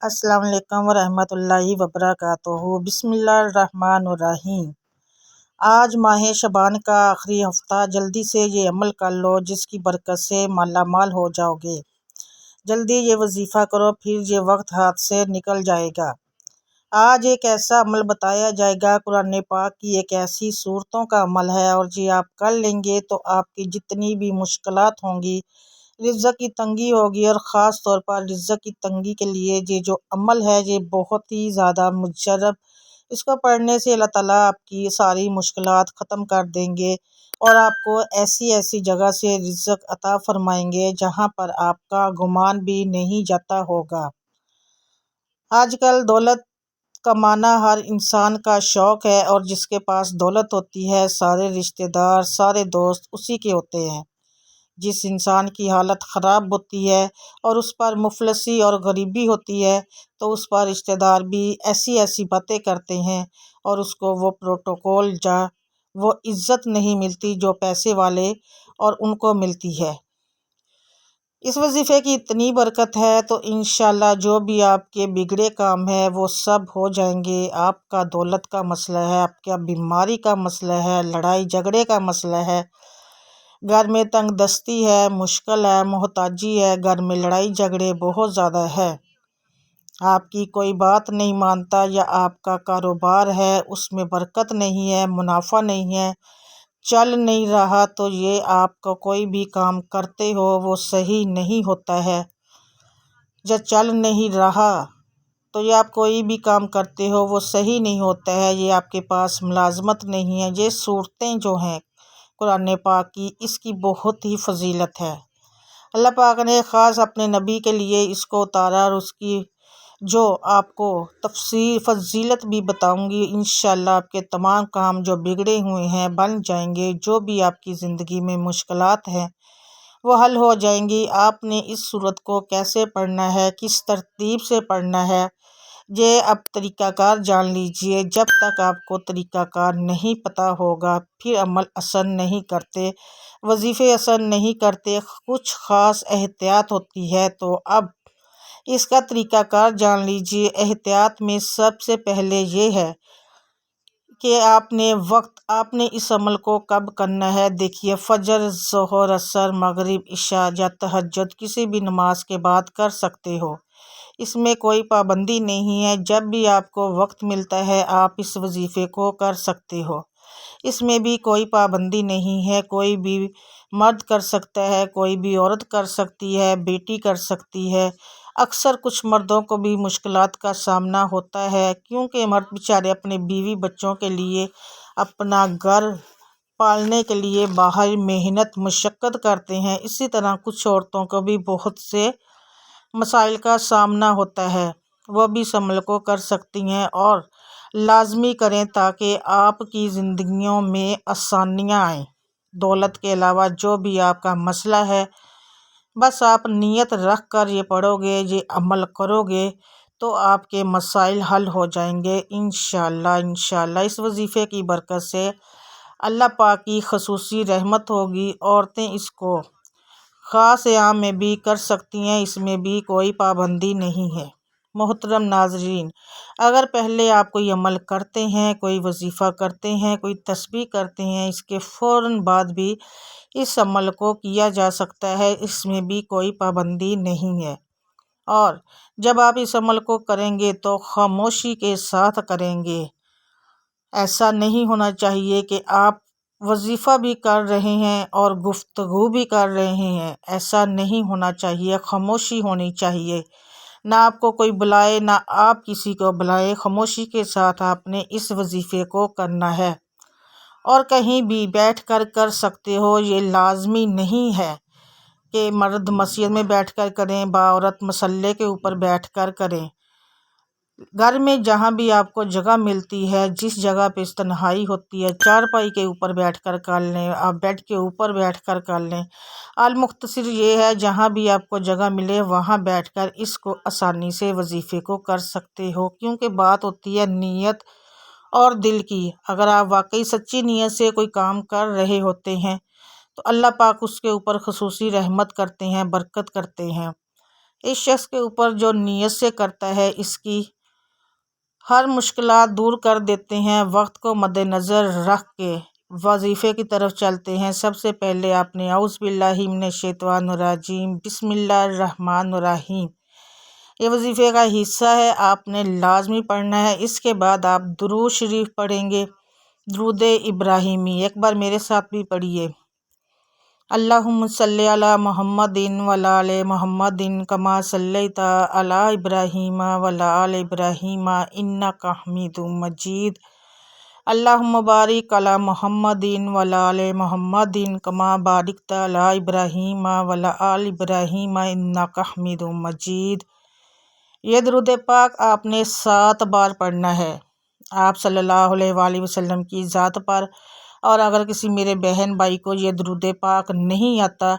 السلام علیکم ورحمۃ اللہ وبرکاتہ۔ بسم اللہ الرحمن الرحیم۔ آج ماہ شعبان کا آخری ہفتہ، جلدی سے یہ عمل کر لو جس کی برکت سے مالا مال ہو جاؤ گے۔ جلدی یہ وظیفہ کرو، پھر یہ وقت ہاتھ سے نکل جائے گا۔ آج ایک ایسا عمل بتایا جائے گا، قرآن پاک کی ایک ایسی صورتوں کا عمل ہے، اور یہ آپ کر لیں گے تو آپ کی جتنی بھی مشکلات ہوں گی، رزق کی تنگی ہوگی، اور خاص طور پر رزق کی تنگی کے لیے یہ جو عمل ہے یہ بہت ہی زیادہ مجرب۔ اس کو پڑھنے سے اللہ تعالیٰ آپ کی ساری مشکلات ختم کر دیں گے، اور آپ کو ایسی ایسی جگہ سے رزق عطا فرمائیں گے جہاں پر آپ کا گمان بھی نہیں جاتا ہوگا۔ آج کل دولت کمانا ہر انسان کا شوق ہے، اور جس کے پاس دولت ہوتی ہے سارے رشتہ دار، سارے دوست اسی کے ہوتے ہیں۔ جس انسان کی حالت خراب ہوتی ہے اور اس پر مفلسی اور غریبی ہوتی ہے تو اس پر رشتہ دار بھی ایسی ایسی باتیں کرتے ہیں، اور اس کو وہ پروٹوکول وہ عزت نہیں ملتی جو پیسے والے اور ان کو ملتی ہے۔ اس وظیفے کی اتنی برکت ہے تو انشاءاللہ جو بھی آپ کے بگڑے کام ہیں وہ سب ہو جائیں گے۔ آپ کا دولت کا مسئلہ ہے، آپ کا بیماری کا مسئلہ ہے، لڑائی جھگڑے کا مسئلہ ہے، گھر میں تنگ دستی ہے، مشکل ہے، محتاجی ہے، گھر میں لڑائی جھگڑے بہت زیادہ ہے، آپ کی کوئی بات نہیں مانتا، یا آپ کا کاروبار ہے اس میں برکت نہیں ہے، منافع نہیں ہے، چل نہیں رہا، تو یہ آپ کا کوئی بھی کام کرتے ہو وہ صحیح نہیں ہوتا ہے۔ جب چل نہیں رہا تو یہ آپ کوئی بھی کام کرتے ہو وہ صحیح نہیں ہوتا ہے، یہ آپ کے پاس ملازمت نہیں ہے۔ یہ صورتیں جو ہیں قرآن پاک کی، اس کی بہت ہی فضیلت ہے۔ اللہ پاک نے خاص اپنے نبی کے لیے اس کو اتارا، اور اس کی جو آپ کو تفصیل فضیلت بھی بتاؤں گی، انشاءاللہ آپ کے تمام کام جو بگڑے ہوئے ہیں بن جائیں گے، جو بھی آپ کی زندگی میں مشکلات ہیں وہ حل ہو جائیں گی۔ آپ نے اس سورت کو کیسے پڑھنا ہے، کس ترتیب سے پڑھنا ہے، یہ اب طریقہ کار جان لیجئے۔ جب تک آپ کو طریقہ کار نہیں پتہ ہوگا پھر عمل اثر نہیں کرتے، وظیفے اثر نہیں کرتے، کچھ خاص احتیاط ہوتی ہے۔ تو اب اس کا طریقہ کار جان لیجئے۔ احتیاط میں سب سے پہلے یہ ہے کہ آپ نے اس عمل کو کب کرنا ہے۔ دیکھیے، فجر، ظہر، عصر، مغرب، عشاء یا تہجد کسی بھی نماز کے بعد کر سکتے ہو، اس میں کوئی پابندی نہیں ہے۔ جب بھی آپ کو وقت ملتا ہے آپ اس وظیفے کو کر سکتے ہو، اس میں بھی کوئی پابندی نہیں ہے۔ کوئی بھی مرد کر سکتا ہے، کوئی بھی عورت کر سکتی ہے، بیٹی کر سکتی ہے۔ اکثر کچھ مردوں کو بھی مشکلات کا سامنا ہوتا ہے، کیونکہ مرد بیچارے اپنے بیوی بچوں کے لیے، اپنا گھر پالنے کے لیے باہر محنت مشقت کرتے ہیں۔ اسی طرح کچھ عورتوں کو بھی بہت سے مسائل کا سامنا ہوتا ہے، وہ بھی اس عمل کو کر سکتی ہیں، اور لازمی کریں تاکہ آپ کی زندگیوں میں آسانیاں آئیں۔ دولت کے علاوہ جو بھی آپ کا مسئلہ ہے، بس آپ نیت رکھ کر یہ پڑھو گے، یہ عمل کرو گے تو آپ کے مسائل حل ہو جائیں گے انشاءاللہ۔ اس وظیفے کی برکت سے اللہ پاک کی خصوصی رحمت ہوگی۔ عورتیں اس کو خاص عام میں بھی کر سکتی ہیں، اس میں بھی کوئی پابندی نہیں ہے۔ محترم ناظرین، اگر پہلے آپ کوئی عمل کرتے ہیں، کوئی وظیفہ کرتے ہیں، کوئی تسبیح کرتے ہیں، اس کے فوراً بعد بھی اس عمل کو کیا جا سکتا ہے، اس میں بھی کوئی پابندی نہیں ہے۔ اور جب آپ اس عمل کو کریں گے تو خاموشی کے ساتھ کریں گے۔ ایسا نہیں ہونا چاہیے کہ آپ وظیفہ بھی کر رہے ہیں اور گفتگو بھی کر رہے ہیں، ایسا نہیں ہونا چاہیے۔ خاموشی ہونی چاہیے، نہ آپ کو کوئی بلائے نہ آپ کسی کو بلائے، خاموشی کے ساتھ آپ نے اس وظیفے کو کرنا ہے۔ اور کہیں بھی بیٹھ کر کر سکتے ہو، یہ لازمی نہیں ہے کہ مرد مسجد میں بیٹھ کر کریں، عورت مصلی کے اوپر بیٹھ کر کریں۔ گھر میں جہاں بھی آپ کو جگہ ملتی ہے، جس جگہ پہ تنہائی ہوتی ہے، چارپائی کے اوپر بیٹھ کر کر لیں، آپ بیڈ کے اوپر بیٹھ کر کر لیں۔ المختصر یہ ہے جہاں بھی آپ کو جگہ ملے وہاں بیٹھ کر اس کو آسانی سے وظیفے کو کر سکتے ہو، کیونکہ بات ہوتی ہے نیت اور دل کی۔ اگر آپ واقعی سچی نیت سے کوئی کام کر رہے ہوتے ہیں تو اللہ پاک اس کے اوپر خصوصی رحمت کرتے ہیں، برکت کرتے ہیں۔ اس شخص کے اوپر جو نیت سے کرتا ہے اس کی ہر مشکلات دور کر دیتے ہیں۔ وقت کو مد نظر رکھ کے وظیفے کی طرف چلتے ہیں۔ سب سے پہلے آپ نے اعوذ باللہ من الشیطان الرجیم بسم اللہ الرحمن الرحیم یہ وظیفے کا حصہ ہے، آپ نے لازمی پڑھنا ہے۔ اس کے بعد آپ درود شریف پڑھیں گے، درود ابراہیمی۔ ایک بار میرے ساتھ بھی پڑھیے، اللہم صلی علی محمد وعلی آل محمد کما صلیت علی ابراہیم وعلی آل ابراہیم انک حمید مجید، اللہم بارک علی محمد وعلی آل محمد کما بارکت علی ابراہیم وعلی آل ابراہیم انک حمید مجید۔ یہ درود پاک آپ نے 7 بار پڑھنا ہے آپ صلی اللہ علیہ وآلہ وسلم کی ذات پر۔ اور اگر کسی میرے بہن بھائی کو یہ درود پاک نہیں آتا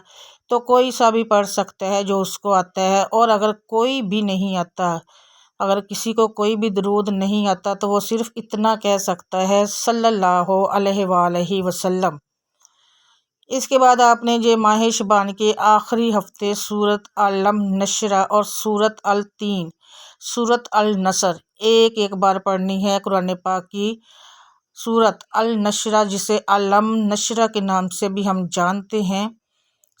تو کوئی سا بھی پڑھ سکتا ہے جو اس کو آتا ہے، اور اگر کوئی بھی نہیں آتا، اگر کسی کو کوئی بھی درود نہیں آتا تو وہ صرف اتنا کہہ سکتا ہے صلی اللہ علیہ وآلہ وسلم۔ اس کے بعد آپ نے جو ماہ شعبان کے آخری ہفتے سورۃ الم نشرہ اور سورۃ التین، سورۃ النصر ایک بار پڑھنی ہے۔ قرآن پاک کی سورۃ النشرہ جسے الم نشرہ کے نام سے بھی ہم جانتے ہیں۔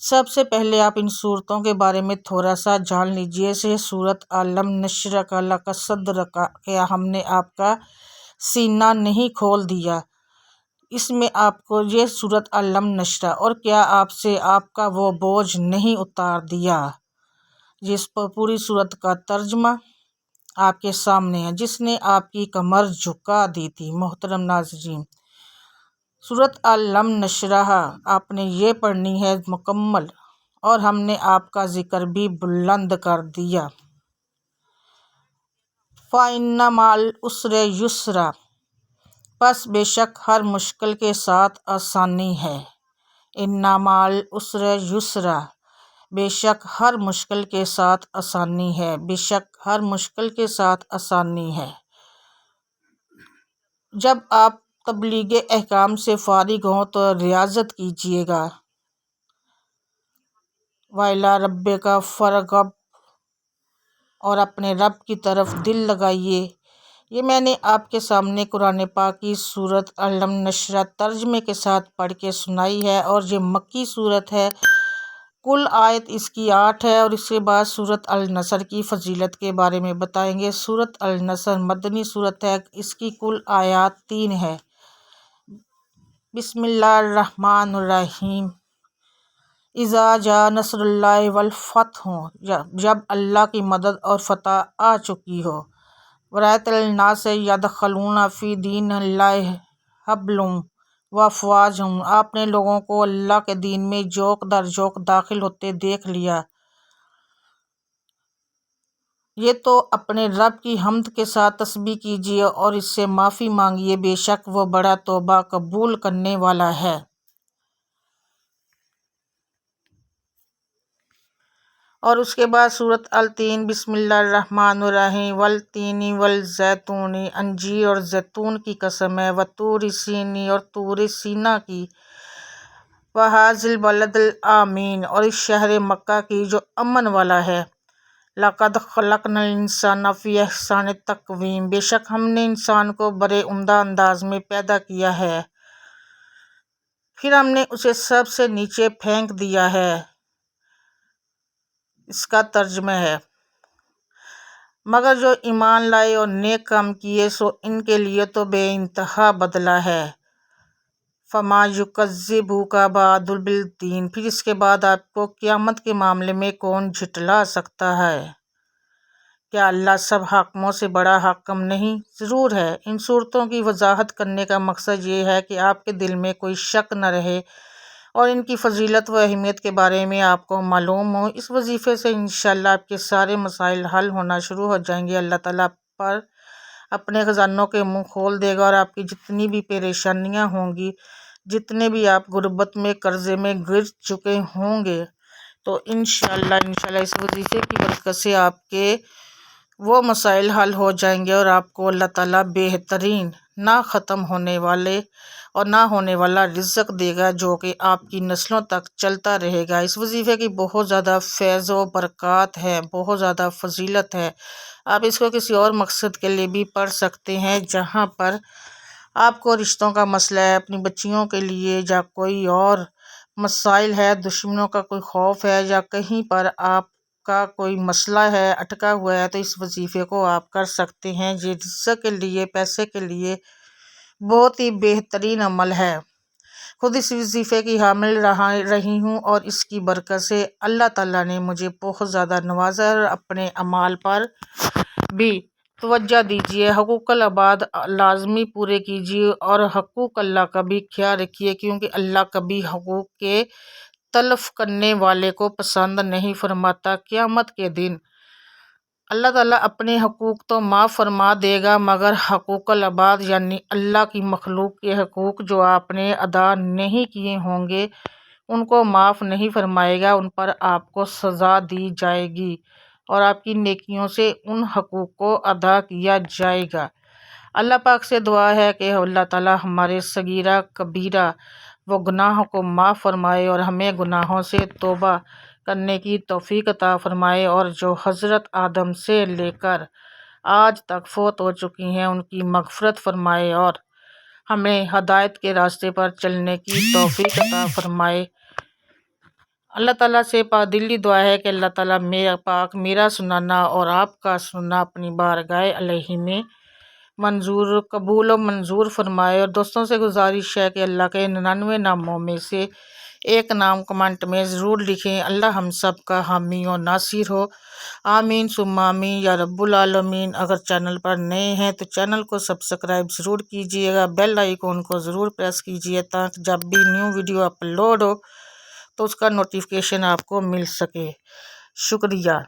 سب سے پہلے آپ ان صورتوں کے بارے میں تھوڑا سا جان لیجئے سے سورۃ الم نشرہ کا لک صدر کا، کیا ہم نے آپ کا سینہ نہیں کھول دیا، اس میں آپ کو یہ سورۃ الم نشرہ، اور کیا آپ سے آپ کا وہ بوجھ نہیں اتار دیا، جس پر پوری سورت کا ترجمہ آپ کے سامنے ہے، جس نے آپ کی کمر جھکا دی تھی۔ محترم ناظرین، سورۃ الم نشرہ آپ نے یہ پڑھنی ہے مکمل، اور ہم نے آپ کا ذکر بھی بلند کر دیا۔ فَإِنَّ مَعَ الْعُسْرِ يُسْرًا، پس بے شک ہر مشکل کے ساتھ آسانی ہے۔ اِنَّ مَعَ الْعُسْرِ يُسْرًا، بے شک ہر مشکل کے ساتھ آسانی ہے، بے شک ہر مشکل کے ساتھ آسانی ہے۔ جب آپ تبلیغ احکام سے فارغ ہوں تو ریاضت کیجیے گا، وَإِلَىٰ رَبِّكَ فَارْغَب، اور اپنے رب کی طرف دل لگائیے۔ یہ میں نے آپ کے سامنے قرآن پاک کی سورۃ الم نشرہ ترجمے کے ساتھ پڑھ کے سنائی ہے، اور یہ مکی صورت ہے، کل آیت اس کی 8 ہے، اور اس کے بعد سورۃ النصر کی فضیلت کے بارے میں بتائیں گے۔ سورۃ النصر مدنی صورت ہے، اس کی کل آیات 3 ہے۔ بسم اللہ الرحمن الرحیم، اذا جاء نصر اللہ والفتح، جب اللہ کی مدد اور فتح آ چکی ہو، ورأیت الناس یدخلون فی دین اللہ افواجا وافواجا، آپ نے لوگوں کو اللہ کے دین میں جوق در جوق داخل ہوتے دیکھ لیا۔ یہ تو اپنے رب کی حمد کے ساتھ تسبیح کیجیے اور اس سے معافی مانگیے، بے شک وہ بڑا توبہ قبول کرنے والا ہے۔ اور اس کے بعد سورۃ التین، بسم اللہ الرحمن الرحیم، والتین والزیتون، انجیر اور زیتون کی قسم ہے، وطور سینی، اور طور سینا کی، وہذا البلد الامین، اور اس شہر مکہ کی جو امن والا ہے، لقد خلقنا الانسان فی احسن تقویم، بے شک ہم نے انسان کو بڑے عمدہ انداز میں پیدا کیا ہے، پھر ہم نے اسے سب سے نیچے پھینک دیا ہے۔ اس کا ترجمہ ہے، مگر جو ایمان لائے اور نیک کام کیے سو ان کے لیے تو بے انتہا بدلہ ہے۔ فما یکذبک بعد بالدین، پھر اس کے بعد آپ کو قیامت کے معاملے میں کون جھٹلا سکتا ہے؟ کیا اللہ سب حاکموں سے بڑا حاکم نہیں؟ ضرور ہے۔ ان صورتوں کی وضاحت کرنے کا مقصد یہ ہے کہ آپ کے دل میں کوئی شک نہ رہے اور ان کی فضیلت و اہمیت کے بارے میں آپ کو معلوم ہو۔ اس وظیفے سے انشاءاللہ آپ کے سارے مسائل حل ہونا شروع ہو جائیں گے۔ اللہ تعالیٰ پر اپنے خزانوں کے منہ کھول دے گا، اور آپ کی جتنی بھی پریشانیاں ہوں گی، جتنے بھی آپ غربت میں قرضے میں گر چکے ہوں گے، تو انشاءاللہ اس وظیفے کی برکت سے آپ کے وہ مسائل حل ہو جائیں گے، اور آپ کو اللہ تعالیٰ بہترین نہ ختم ہونے والے اور نہ ہونے والا رزق دے گا، جو کہ آپ کی نسلوں تک چلتا رہے گا۔ اس وظیفے کی بہت زیادہ فیض و برکات ہے، بہت زیادہ فضیلت ہے۔ آپ اس کو کسی اور مقصد کے لیے بھی پڑھ سکتے ہیں، جہاں پر آپ کو رشتوں کا مسئلہ ہے، اپنی بچیوں کے لیے، یا کوئی اور مسائل ہے، دشمنوں کا کوئی خوف ہے، یا کہیں پر آپ کا کوئی مسئلہ ہے اٹکا ہوا ہے، تو اس وظیفے کو آپ کر سکتے ہیں۔ یہ رزق کے لیے، پیسے کے لیے بہت ہی بہترین عمل ہے۔ خود اس وظیفے کی حامل رہی ہوں، اور اس کی برکت سے اللہ تعالیٰ نے مجھے بہت زیادہ نوازا۔ اپنے اعمال پر بھی توجہ دیجیے، حقوق العباد لازمی پورے کیجیے، اور حقوق اللہ کا بھی خیال رکھیے، کیونکہ اللہ کبھی حقوق کے تلف کرنے والے کو پسند نہیں فرماتا۔ قیامت کے دن اللہ تعالیٰ اپنے حقوق تو معاف فرما دے گا، مگر حقوق العباد یعنی اللہ کی مخلوق کے حقوق جو آپ نے ادا نہیں کیے ہوں گے، ان کو معاف نہیں فرمائے گا، ان پر آپ کو سزا دی جائے گی، اور آپ کی نیکیوں سے ان حقوق کو ادا کیا جائے گا۔ اللہ پاک سے دعا ہے کہ اللہ تعالیٰ ہمارے صغیرہ کبیرہ وہ گناہوں کو معاف فرمائے، اور ہمیں گناہوں سے توبہ کرنے کی توفیق عطا فرمائے، اور جو حضرت آدم سے لے کر آج تک فوت ہو چکی ہیں ان کی مغفرت فرمائے، اور ہمیں ہدایت کے راستے پر چلنے کی توفیق عطا فرمائے۔ اللہ تعالیٰ سے دلی دعا ہے کہ اللہ تعالیٰ میرا سنانا اور آپ کا سننا اپنی بارگاہ الہی میں منظور، قبول و منظور فرمائے۔ اور دوستوں سے گزارش ہے کہ اللہ کے 99 ناموں میں سے ایک نام کمنٹ میں ضرور لکھیں۔ اللہ ہم سب کا حامی و ناصر ہو، آمین ثم آمین یا رب العالمین۔ اگر چینل پر نئے ہیں تو چینل کو سبسکرائب ضرور کیجیے گا، بیل آئیکن کو ضرور پریس کیجیے، تاکہ جب بھی نیو ویڈیو اپلوڈ ہو تو اس کا نوٹیفیکیشن آپ کو مل سکے۔ شکریہ۔